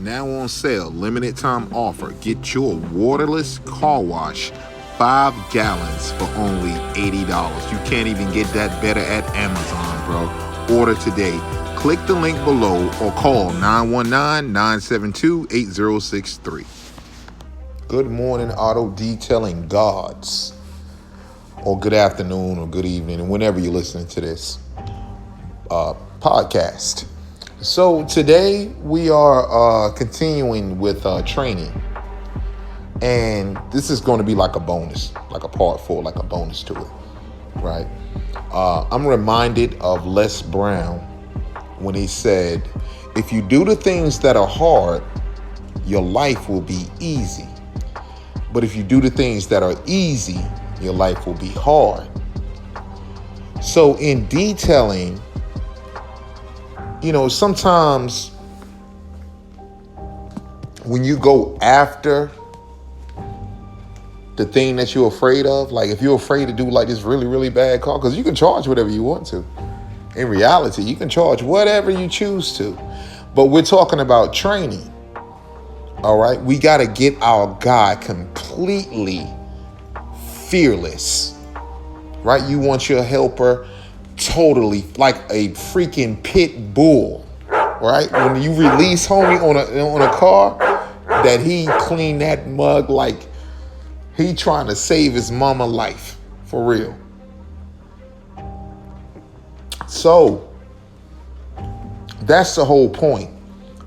Now on sale, limited time offer. Get your waterless car wash, 5 gallons for only $80. You can't even get that better at Amazon, bro. Order today. Click the link below or call 919-972-8063. Good morning, auto detailing gods. Or good afternoon or good evening, whenever you're listening to this podcast. So today we are continuing with training, and this is going to be like a bonus, like a part 4, like a bonus to it, right? I'm reminded of Les Brown when he said, if you do the things that are hard, your life will be easy. But if you do the things that are easy, your life will be hard. So in detailing, sometimes when you go after the thing that you're afraid of, like if you're afraid to do like this really, really bad call, because you can charge whatever you want to. In reality, you can charge whatever you choose to. But we're talking about training. All right. We got to get our guy completely fearless, right? You want your helper totally like a freaking pit bull, right? When you release homie on a car, that he clean that mug like he trying to save his mama life, for real. So that's the whole point,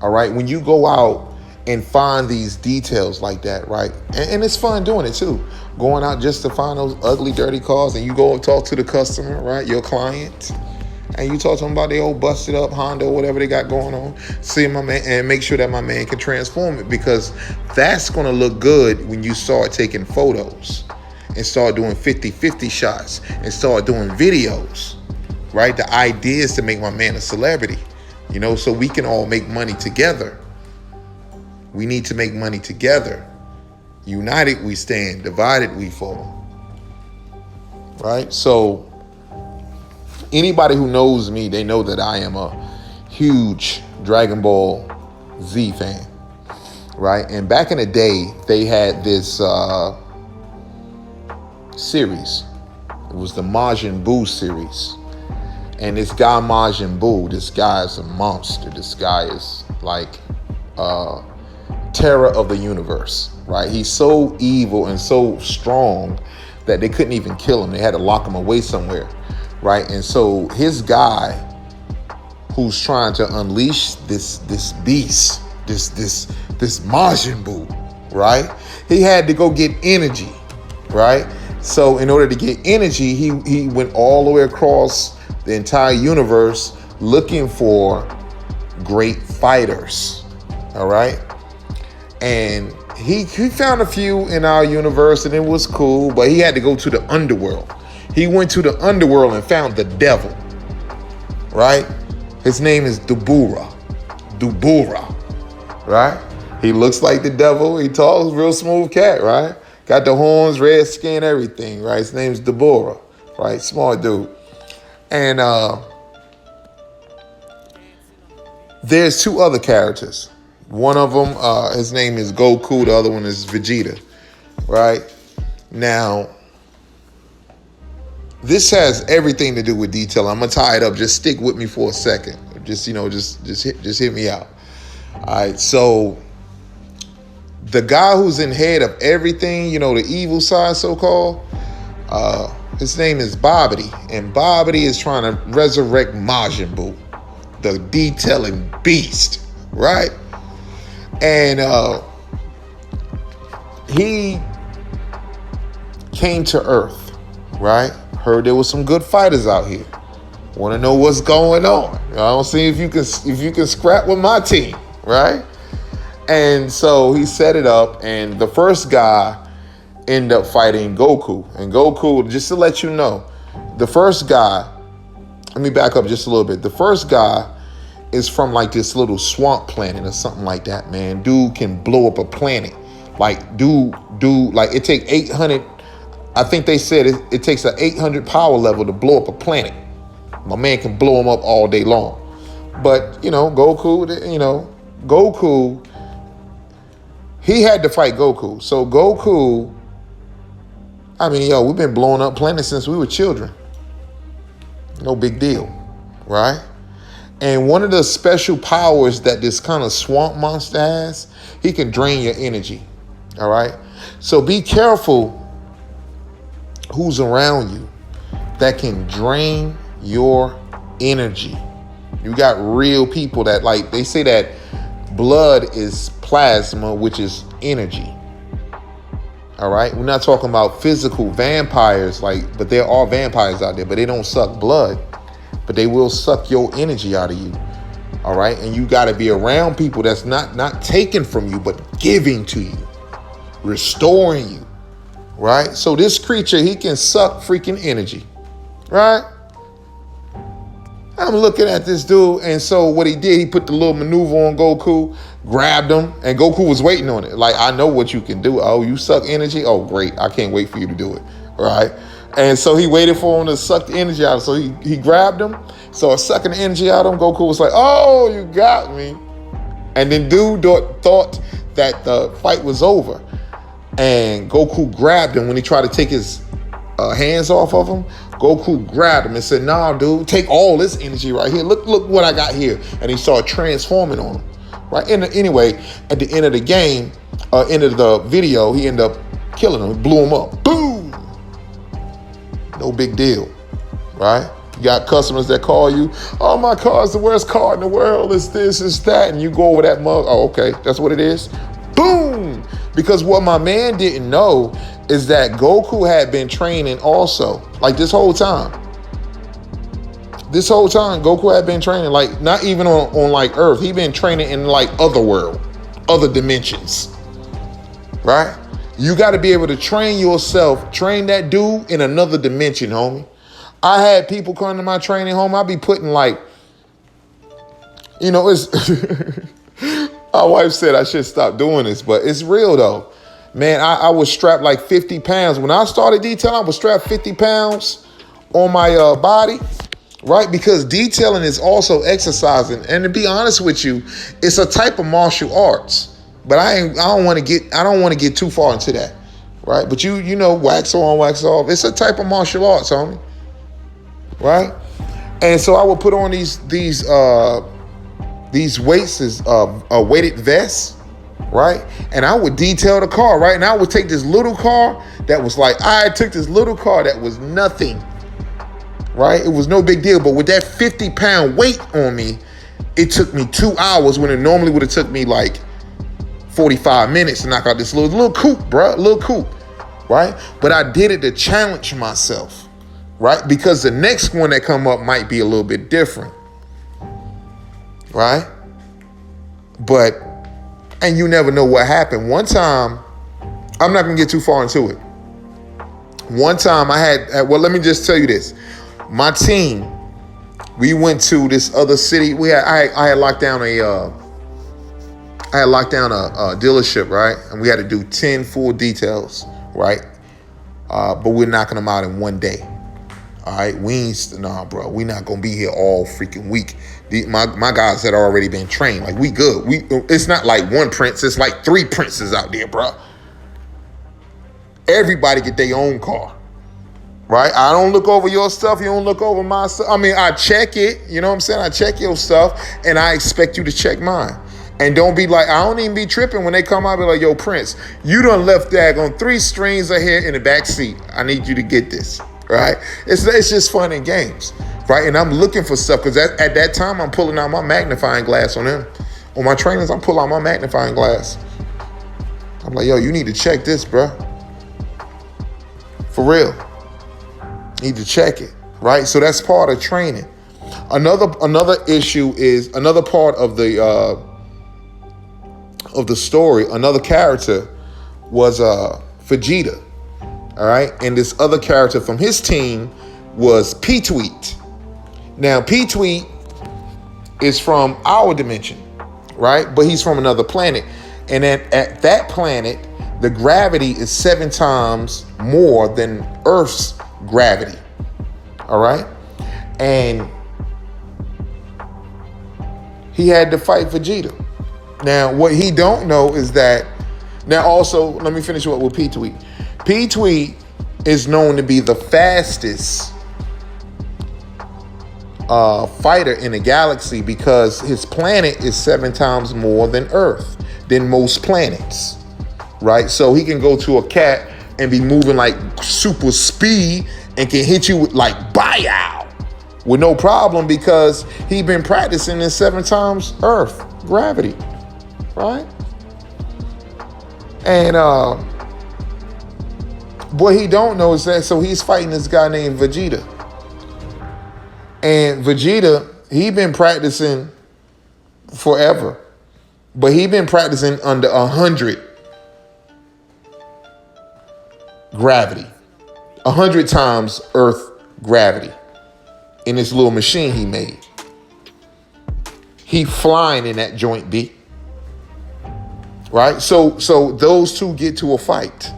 all right? When you go out and find these details like that, right? And it's fun doing it too. Going out just to find those ugly, dirty cars, and you go and talk to the customer, right? Your client, and you talk to them about their old busted up Honda or whatever they got going on. See my man and make sure that my man can transform it, because that's gonna look good when you start taking photos and start doing 50-50 shots and start doing videos, right? The idea is to make my man a celebrity, so we can all make money together. We need to make money together. United we stand, divided we fall. Right? So anybody who knows me, they know that I am a huge Dragon Ball Z fan. Right? And back in the day, they had this series. It was the Majin Buu series. And this guy Majin Buu, this guy is a monster. This guy is like terror of the universe, right? He's so evil and so strong that they couldn't even kill him. They had to lock him away somewhere, right? And so his guy, who's trying to unleash this beast, this Majin Buu, right? He had to go get energy, right? So in order to get energy, he went all the way across the entire universe looking for great fighters, all right? And he found a few in our universe, and it was cool, but he had to go to the underworld. He went to the underworld and found the devil, right? His name is Dubura, right? He looks like the devil. He talks, real smooth cat, right? Got the horns, red skin, everything, right? His name's Dubura, right? Smart dude. And there's 2 other characters. One of them, his name is Goku. The other one is Vegeta, right? Now, this has everything to do with detail. I'm gonna tie it up. Just stick with me for a second. Just hit me out. All right. So, the guy who's in head of everything, the evil side, so-called, his name is Bobbity, and Bobbity is trying to resurrect Majin Buu, the detailing beast, right? And he came to Earth, right? Heard there was some good fighters out here. Want to know what's going on? I don't see if you can scrap with my team, right? And so he set it up, and the first guy ended up fighting Goku. And Goku, just to let you know, the first guy, let me back up just a little bit. The first guy is from like this little swamp planet or something like that, man. Dude can blow up a planet. Like, dude, like it take 800, I think they said it takes an 800 power level to blow up a planet. My man can blow him up all day long. But, Goku he had to fight Goku. So Goku, I mean, yo, we've been blowing up planets since we were children. No big deal, right? And one of the special powers that this kind of swamp monster has, he can drain your energy, all right? So be careful who's around you that can drain your energy. You got real people that, like, they say that blood is plasma, which is energy. All right, we're not talking about physical vampires, but there are vampires out there, but they don't suck blood, but they will suck your energy out of you. All right, and you got to be around people that's not taking from you, but giving to you, restoring you. Right, so this creature, he can suck freaking energy. Right, I'm looking at this dude, and so what he did, he put the little maneuver on Goku, grabbed him, and Goku was waiting on it. Like, I know what you can do. Oh, you suck energy? Oh, great. I can't wait for you to do it. Right? And so he waited for him to suck the energy out. So he grabbed him, started sucking the energy out of him. Goku was like, oh, you got me. And then dude thought that the fight was over. And Goku grabbed him when he tried to take his hands off of him. Goku grabbed him and said, nah, dude, take all this energy right here. Look what I got here. And he started transforming on him. Right? And anyway, at the end of the game, end of the video, he ended up killing him. He blew him up. Boom! No big deal. Right? You got customers that call you, oh, my car's the worst car in the world. It's this, it's that. And you go over that mug. Oh, okay. That's what it is. Boom! Because what my man didn't know is that Goku had been training also. Like this whole time. This whole time, Goku had been training, like not even on like Earth. He been training in like other world, other dimensions. Right? You got to be able to train yourself, train that dude in another dimension, homie. I had people come to my training home. I be putting like, you know, it's my wife said I should stop doing this, but it's real though. Man, I was strapped like 50 pounds. When I started detailing, I was strapped 50 pounds on my body, right? Because detailing is also exercising. And to be honest with you, it's a type of martial arts. But I don't want to get too far into that, right? But you know, wax on, wax off. It's a type of martial arts, homie, right? And so I would put on these weights as weighted vests. Right? And I would detail the car, right? And I would take this little car that was like, I took this little car that was nothing, right? It was no big deal. But with that 50-pound weight on me, it took me 2 hours when it normally would have took me like 45 minutes to knock out this little coupe, bro, little coupe, right? But I did it to challenge myself, right? Because the next one that come up might be a little bit different, right? And you never know what happened. One time, I'm not gonna get too far into it. One time let me just tell you this. My team, we went to this other city. I had locked down a dealership, right? And we had to do 10 full details, right? But we're knocking them out in one day. All right, bro, we not gonna be here all freaking week. My guys had already been trained. Like, we good. It's not like one prince. It's like 3 princes out there, bro. Everybody get their own car, right? I don't look over your stuff. You don't look over my stuff. I mean, I check it. You know what I'm saying? I check your stuff, and I expect you to check mine. And don't be like, I don't even be tripping when they come out and be like, yo, Prince, you done left daggone 3 strings of hair in the back seat. I need you to get this. Right? It's just fun and games, right? And I'm looking for stuff because at that time I'm pulling out my magnifying glass on them. On my trainers, I'm pulling out my magnifying glass. I'm like, yo, you need to check this, bro. For real. You need to check it, right? So that's part of training. Another issue is another part of the story. Another character was Vegeta. All right, and this other character from his team was P-Tweet. Now, P-Tweet is from our dimension, right? But he's from another planet. And at that planet, the gravity is 7 times more than Earth's gravity, all right? And he had to fight Vegeta. Now, what he don't know is that Now, also, let me finish up with P-Tweet. P-Tweet is known to be the fastest fighter in the galaxy because his planet is 7 times more than Earth, than most planets, right? So he can go to a cat and be moving like super speed and can hit you with like bow with no problem because he been practicing in 7 times Earth gravity, right? And what he don't know is that, so he's fighting this guy named Vegeta. And Vegeta, he been practicing forever, but he been practicing under 100 gravity, 100 times Earth gravity in this little machine he made. He flying in that joint B. Right? So those two get to a fight.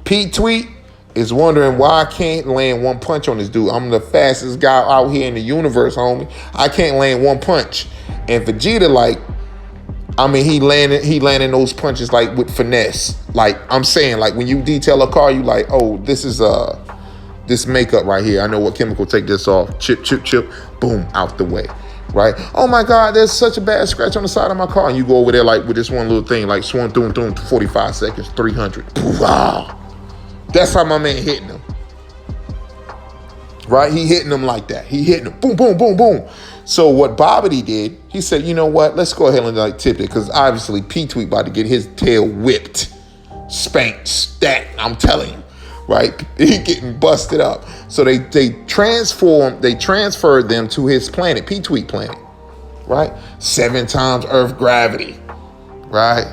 Pete Tweet is wondering why I can't land one punch on this dude. I'm the fastest guy out here in the universe, homie. I can't land one punch. And Vegeta, like, I mean, he landing those punches like with finesse. Like I'm saying, like when you detail a car, you like, oh, this is this makeup right here. I know what chemical, take this off. Chip, chip, chip, boom, out the way. Right? Oh my God, there's such a bad scratch on the side of my car. And you go over there like with this one little thing, like swung through 45 seconds, 300. Wow. That's how my man hitting them. Right? He hitting them like that. He hitting them. Boom, boom, boom, boom. So what Bobbity did, he said, you know what? Let's go ahead and like tip it. Because obviously P-Tweet about to get his tail whipped. Spanked. Stacked. I'm telling you. Right? He getting busted up. So they transferred them to his planet, P-Tweet planet. Right? 7 times Earth gravity. Right?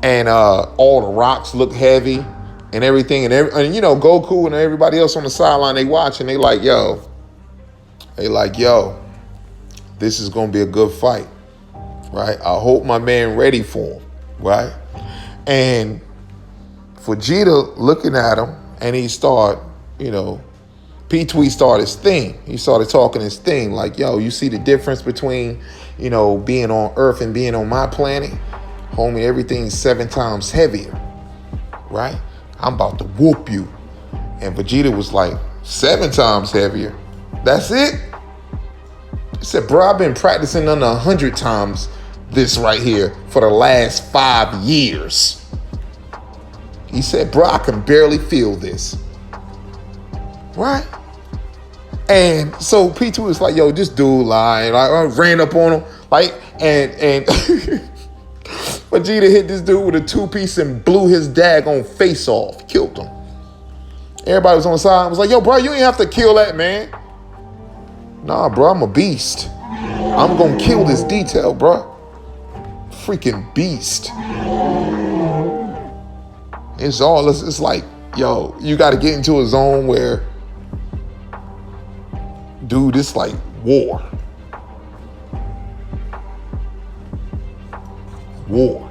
And all the rocks look heavy. And everything, and you know, Goku and everybody else on the sideline, they watching, they like, yo, this is gonna be a good fight, right? I hope my man ready for him, right? And Vegeta looking at him, and he started, you know, P-Tweet started his thing. He started talking his thing, like, yo, you see the difference between, you know, being on Earth and being on my planet? Homie, everything's 7 times heavier, right? I'm about to whoop you. And Vegeta was like, 7 times heavier? That's it? He said, bro, I've been practicing under 100 times this right here for the last 5 years. He said, bro, I can barely feel this. Right? And so P2 was like, yo, this dude lying. Like, I ran up on him. Like, and Vegeta hit this dude with a 2-piece and blew his daggone face off. Killed him. Everybody was on the side. Was like, yo, bro, you ain't have to kill that man. Nah, bro, I'm a beast. I'm gonna kill this detail, bro. Freaking beast. It's like, yo, you gotta get into a zone where, dude, it's like war. War.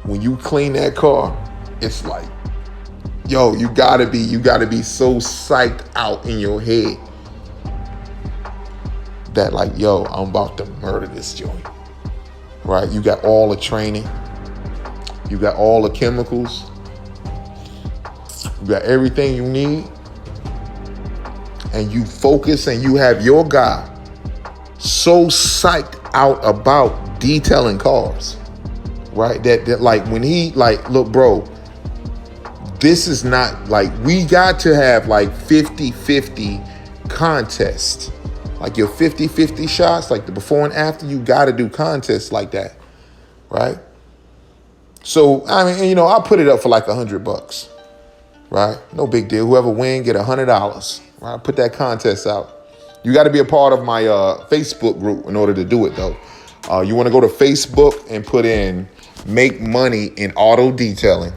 When you clean that car, it's like, yo, you gotta be so psyched out in your head that like, yo, I'm about to murder this joint. Right? You got all the training. You got all the chemicals. You got everything you need. And you focus and you have your guy so psyched out about detailing cars, right? That like when he like, look, bro, this is not like, we got to have like 50-50 contests. Like your 50-50 shots, like the before and after, you got to do contests like that, right? So, I mean, you know, I'll put it up for like $100, right? No big deal. Whoever win, get $100, right? Put that contest out. You got to be a part of my Facebook group in order to do it, though. You want to go to Facebook and put in make money in auto detailing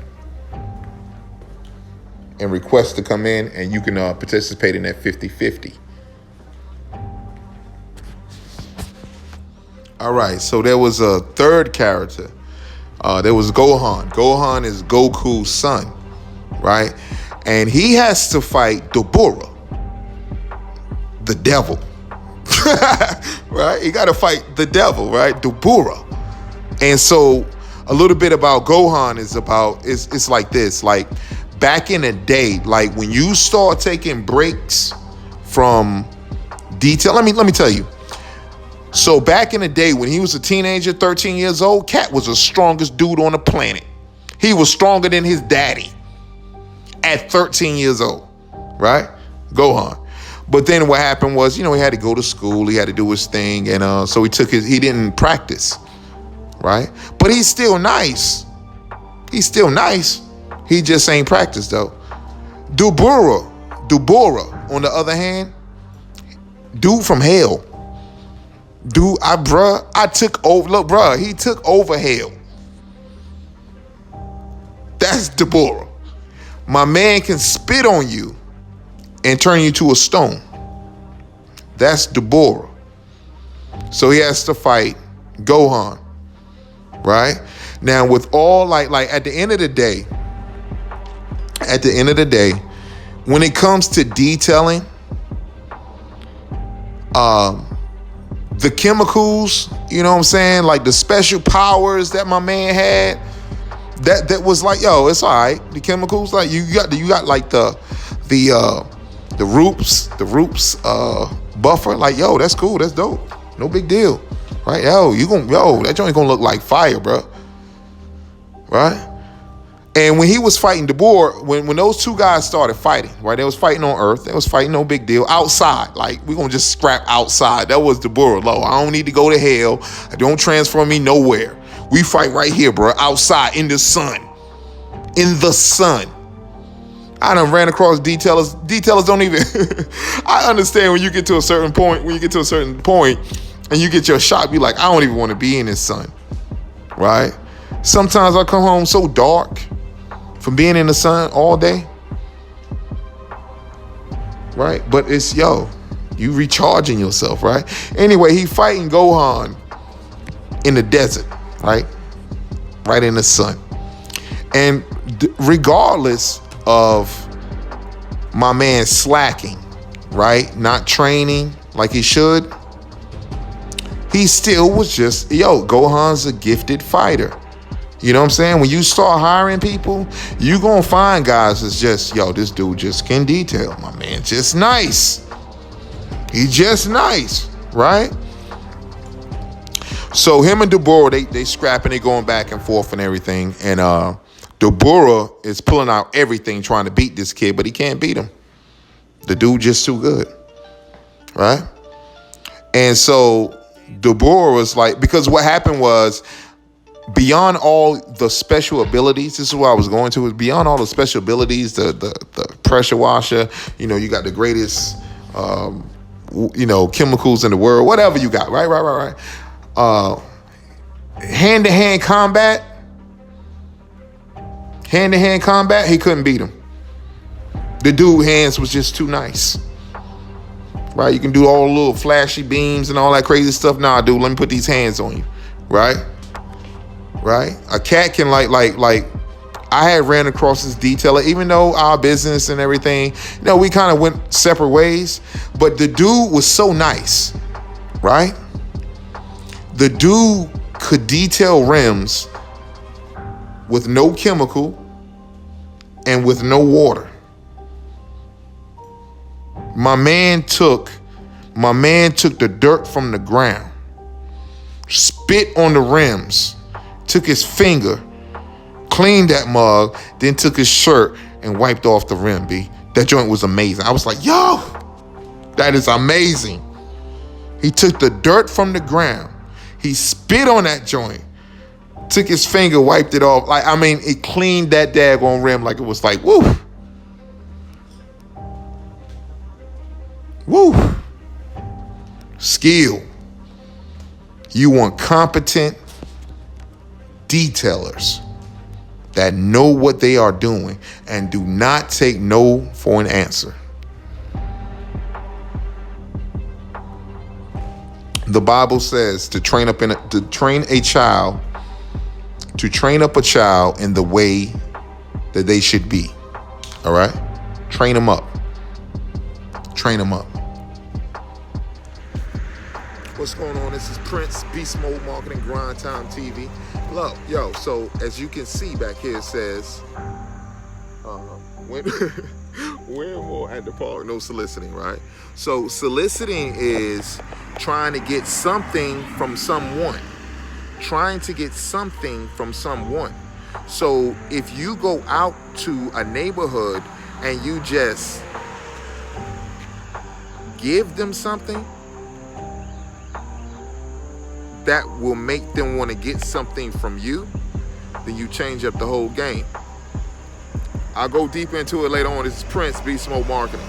and request to come in, and you can participate in that 50-50. All right, so there was a third character. There was Gohan. Gohan is Goku's son, right? And he has to fight Dabura, the devil. Right? He got to fight the devil, right? Dabura. And so a little bit about Gohan is about, it's like this. Like back in the day, like when you start taking breaks from detail, let me tell you. So back in the day when he was a teenager, 13 years old, Cat was the strongest dude on the planet. He was stronger than his daddy at 13 years old, right? Gohan. But then what happened was, he had to go to school, he had to do his thing, and so he didn't practice, right? But he's still nice. He's still nice. He just ain't practiced though. Dubura, on the other hand, dude from hell. I took over. Look, bruh, he took over hell. That's Deborah. My man can spit on you and turn you to a stone. That's Deborah. So he has to fight Gohan, right? Now, with all like at the end of the day, when it comes to detailing, the chemicals, you know what I'm saying? Like the special powers that my man had, that was like, yo, it's all right. The chemicals, like you got like the Roops buffer, like, yo, that's cool, that's dope. No big deal. Right? That joint gonna look like fire, bro. Right? And when he was fighting Deborah, when those two guys started fighting, right? They was fighting on Earth. They was fighting, no big deal. Outside, like, we're going to just scrap outside. That was Deborah. Low. I don't need to go to hell. I don't transfer me nowhere. We fight right here, bro. Outside, in the sun. In the sun. I done ran across detailers. Detailers don't even... I understand when you get to a certain point, and you get your shot, you like, I don't even want to be in this sun. Right? Sometimes I come home so dark from being in the sun all day, right? But it's, you recharging yourself, right? Anyway, he fighting Gohan in the desert, right? Right in the sun. And regardless of my man slacking, right? Not training like he should, he still was just, Gohan's a gifted fighter. You know what I'm saying? When you start hiring people, you gonna find guys that's just, this dude just can detail. My man just nice. He just nice, right? So him and Deborah, they scrapping, they going back and forth and everything. And Deborah is pulling out everything trying to beat this kid, but he can't beat him. The dude just too good, right? And so Deborah was like, because what happened was, beyond all the special abilities, this is what I was going to, is beyond all the special abilities, the pressure washer, you got the greatest, chemicals in the world, whatever you got, right. Hand-to-hand combat, he couldn't beat him. The dude hands was just too nice. Right? You can do all the little flashy beams and all that crazy stuff. Nah, dude, let me put these hands on you. Right? A cat can like I had ran across this detailer, even though our business and everything, we kind of went separate ways, but the dude was so nice, right? The dude could detail rims with no chemical and with no water. My man took the dirt from the ground, spit on the rims, took his finger, cleaned that mug, then took his shirt and wiped off the rim, B. That joint was amazing. I was like, yo, that is amazing. He took the dirt from the ground. He spit on that joint, took his finger, wiped it off. It cleaned that daggone rim like it was like, woo. Woo. Skill. You want competent detailers that know what they are doing and do not take no for an answer. The Bible says to train up a child in the way that they should be. All right? Train them up. What's going on? This is Prince, Beast Mode Marketing, Grind Time TV. Look, yo, so as you can see back here, it says, when more at the park, no soliciting, right? So soliciting is trying to get something from someone. So if you go out to a neighborhood and you just give them something that will make them want to get something from you, then you change up the whole game. I'll go deeper into it later on. This is Prince, Beast Mode Marketing.